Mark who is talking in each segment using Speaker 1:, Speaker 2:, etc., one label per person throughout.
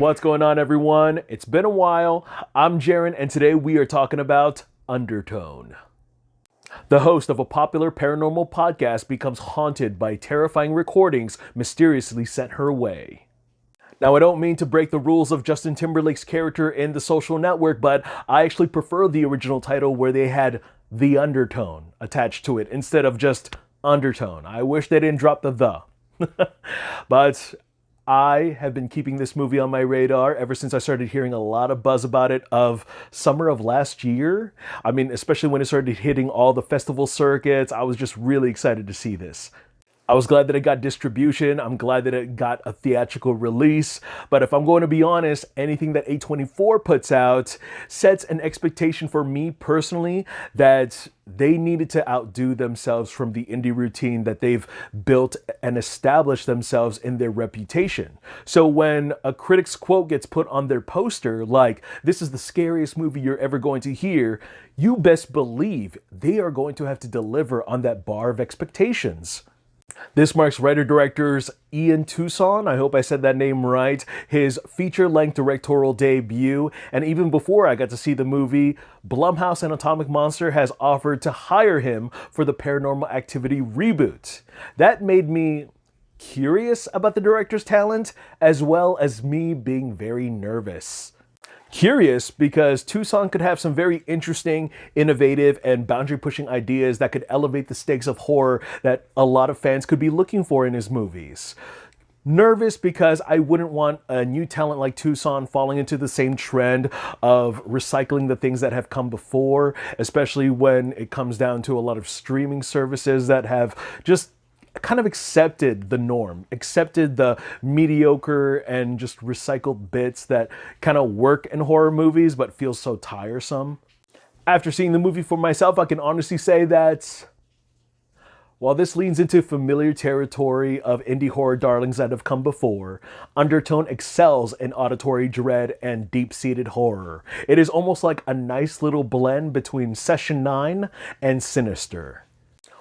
Speaker 1: What's going on, everyone? It's been a while. I'm Jaren, and today we are talking about Undertone. The host of a popular paranormal podcast becomes haunted by terrifying recordings mysteriously sent her way. Now, I don't mean to break the rules of Justin Timberlake's character in The Social Network, but I actually prefer the original title where they had The Undertone attached to it instead of just Undertone. I wish they didn't drop the. But I have been keeping this movie on my radar ever since I started hearing a lot of buzz about it of summer of last year. I mean, especially when it started hitting all the festival circuits, I was just really excited to see this. I was glad that it got distribution. I'm glad that it got a theatrical release. But if I'm going to be honest, anything that A24 puts out sets an expectation for me personally that they needed to outdo themselves from the indie routine that they've built and established themselves in their reputation. So when a critic's quote gets put on their poster, like, "This is the scariest movie you're ever going to hear," you best believe they are going to have to deliver on that bar of expectations. This marks writer-director's Ian Tuason, I hope I said that name right, his feature-length directorial debut, and even before I got to see the movie, Blumhouse and Atomic Monster has offered to hire him for the Paranormal Activity reboot. That made me curious about the director's talent, as well as me being very nervous. Curious because Tuason could have some very interesting, innovative, and boundary-pushing ideas that could elevate the stakes of horror that a lot of fans could be looking for in his movies. Nervous because I wouldn't want a new talent like Tuason falling into the same trend of recycling the things that have come before, especially when it comes down to a lot of streaming services that have just kind of accepted the norm, accepted the mediocre and just recycled bits that kind of work in horror movies but feel so tiresome. After seeing the movie for myself, I can honestly say that while this leans into familiar territory of indie horror darlings that have come before, Undertone excels in auditory dread and deep-seated horror. It is almost like a nice little blend between Session 9 and Sinister.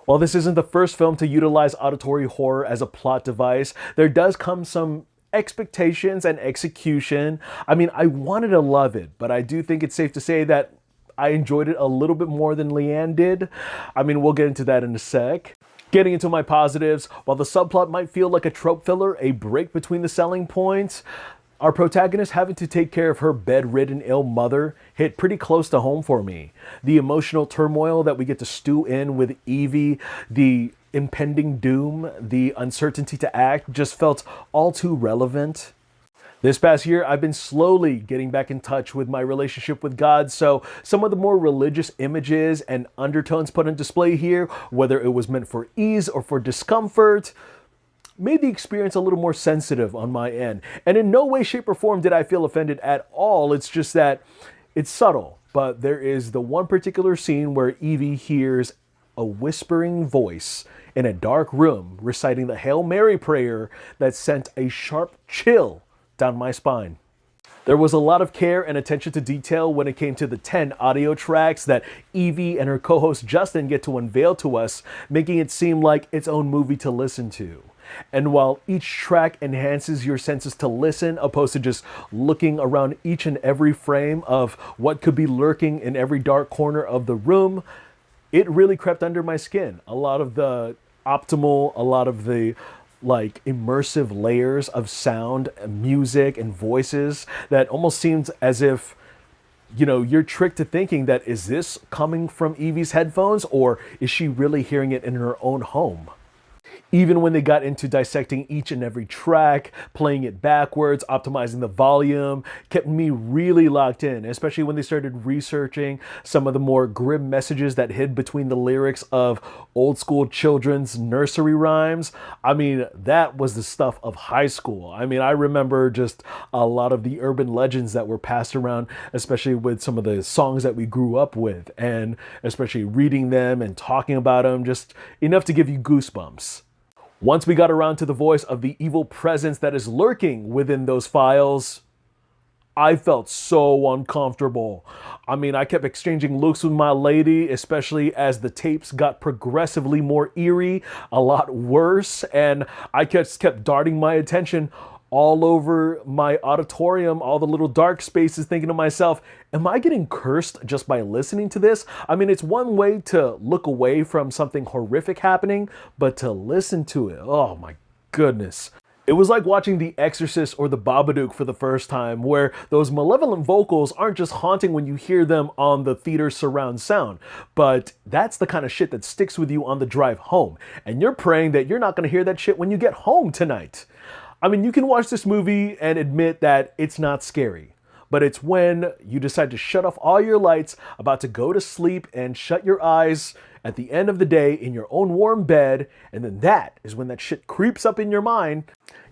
Speaker 1: While this isn't the first film to utilize auditory horror as a plot device, there does come some expectations and execution. I mean, I wanted to love it, but I do think it's safe to say that I enjoyed it a little bit more than Leanne did. I mean, we'll get into that in a sec. Getting into my positives, while the subplot might feel like a trope filler, a break between the selling points, our protagonist having to take care of her bedridden ill mother hit pretty close to home for me. The emotional turmoil that we get to stew in with Evie, the impending doom, the uncertainty to act just felt all too relevant. This past year, I've been slowly getting back in touch with my relationship with God, so some of the more religious images and undertones put on display here, whether it was meant for ease or for discomfort, made the experience a little more sensitive on my end. And in no way, shape, or form did I feel offended at all. It's just that it's subtle. But there is the one particular scene where Evie hears a whispering voice in a dark room reciting the Hail Mary prayer that sent a sharp chill down my spine. There was a lot of care and attention to detail when it came to the 10 audio tracks that Evie and her co-host Justin get to unveil to us, making it seem like its own movie to listen to. And while each track enhances your senses to listen, opposed to just looking around each and every frame of what could be lurking in every dark corner of the room, it really crept under my skin. A lot of the optimal, a lot of the immersive layers of sound, music, and voices that almost seems as if, you're tricked to thinking that, is this coming from Evie's headphones or is she really hearing it in her own home? Even when they got into dissecting each and every track, playing it backwards, optimizing the volume, kept me really locked in, especially when they started researching some of the more grim messages that hid between the lyrics of old school children's nursery rhymes. I mean, that was the stuff of high school. I mean, I remember just a lot of the urban legends that were passed around, especially with some of the songs that we grew up with, and especially reading them and talking about them, just enough to give you goosebumps. Once we got around to the voice of the evil presence that is lurking within those files, I felt so uncomfortable. I mean, I kept exchanging looks with my lady, especially as the tapes got progressively more eerie, a lot worse, and I just kept darting my attention all over my auditorium, all the little dark spaces, thinking to myself, am I getting cursed just by listening to this? I mean, it's one way to look away from something horrific happening, but to listen to it, oh my goodness. It was like watching The Exorcist or The Babadook for the first time, where those malevolent vocals aren't just haunting when you hear them on the theater surround sound, but that's the kind of shit that sticks with you on the drive home. And you're praying that you're not going to hear that shit when you get home tonight. I mean, you can watch this movie and admit that it's not scary, but it's when you decide to shut off all your lights, about to go to sleep and shut your eyes at the end of the day in your own warm bed, and then that is when that shit creeps up in your mind.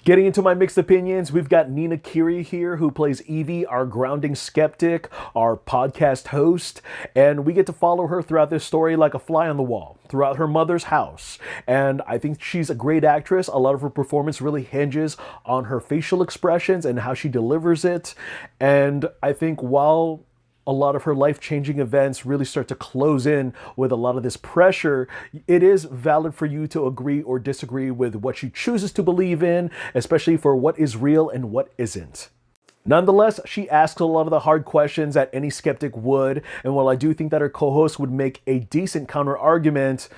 Speaker 1: Getting into my mixed opinions, we've got Nina Kiri here, who plays Evie, our grounding skeptic, our podcast host, and we get to follow her throughout this story like a fly on the wall, throughout her mother's house. And I think she's a great actress. A lot of her performance really hinges on her facial expressions and how she delivers it. And I think while a lot of her life-changing events really start to close in with a lot of this pressure, it is valid for you to agree or disagree with what she chooses to believe in, especially for what is real and what isn't. Nonetheless, she asks a lot of the hard questions that any skeptic would, and while I do think that her co-host would make a decent counter-argument,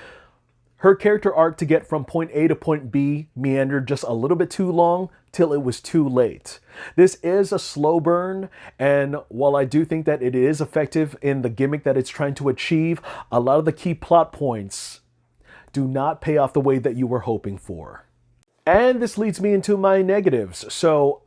Speaker 1: her character arc to get from point A to point B meandered just a little bit too long till it was too late. This is a slow burn, and while I do think that it is effective in the gimmick that it's trying to achieve, a lot of the key plot points do not pay off the way that you were hoping for. And this leads me into my negatives. So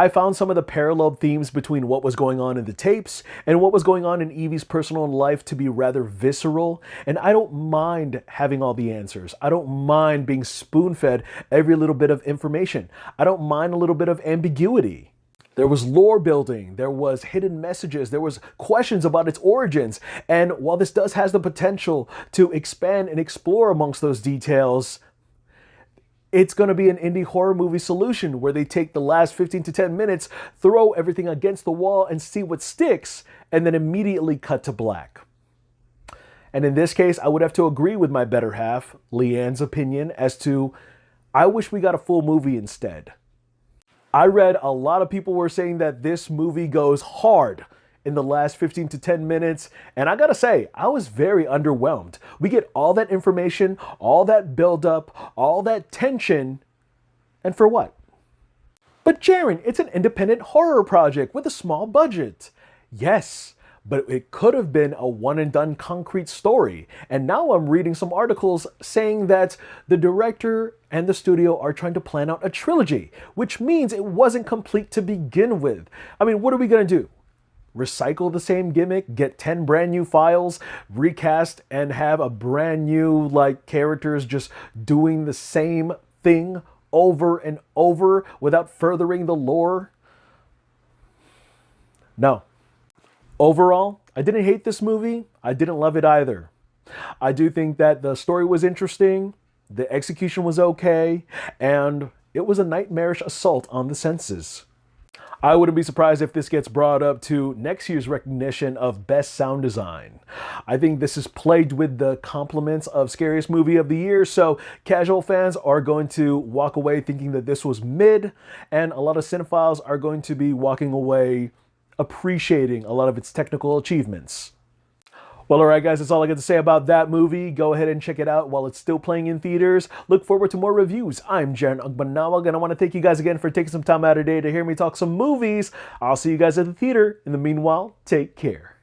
Speaker 1: I found some of the parallel themes between what was going on in the tapes and what was going on in Evie's personal life to be rather visceral, and I don't mind having all the answers. I don't mind being spoon-fed every little bit of information. I don't mind a little bit of ambiguity. There was lore building, there was hidden messages, there was questions about its origins, and while this does has the potential to expand and explore amongst those details, it's going to be an indie horror movie solution where they take the last 15 to 10 minutes, throw everything against the wall and see what sticks, and then immediately cut to black. And in this case, I would have to agree with my better half, Leanne's opinion, as to, I wish we got a full movie instead. I read a lot of people were saying that this movie goes hard in the last 15 to 10 minutes, and I gotta say, I was very underwhelmed. We get all that information, all that buildup, all that tension, and for what? But Jaren, it's an independent horror project with a small budget. Yes, but it could have been a one-and-done concrete story. And now I'm reading some articles saying that the director and the studio are trying to plan out a trilogy, which means it wasn't complete to begin with. I mean, what are we gonna do? Recycle the same gimmick, get 10 brand new files, recast, and have a brand new, characters just doing the same thing over and over without furthering the lore? No. Overall, I didn't hate this movie. I didn't love it either. I do think that the story was interesting, the execution was okay, and it was a nightmarish assault on the senses. I wouldn't be surprised if this gets brought up to next year's recognition of Best Sound Design. I think this is plagued with the compliments of Scariest Movie of the Year, so casual fans are going to walk away thinking that this was mid, and a lot of cinephiles are going to be walking away appreciating a lot of its technical achievements. Well, alright guys, that's all I got to say about that movie. Go ahead and check it out while it's still playing in theaters. Look forward to more reviews. I'm Jaren Agbanawag, and I want to thank you guys again for taking some time out of the day to hear me talk some movies. I'll see you guys at the theater. In the meanwhile, take care.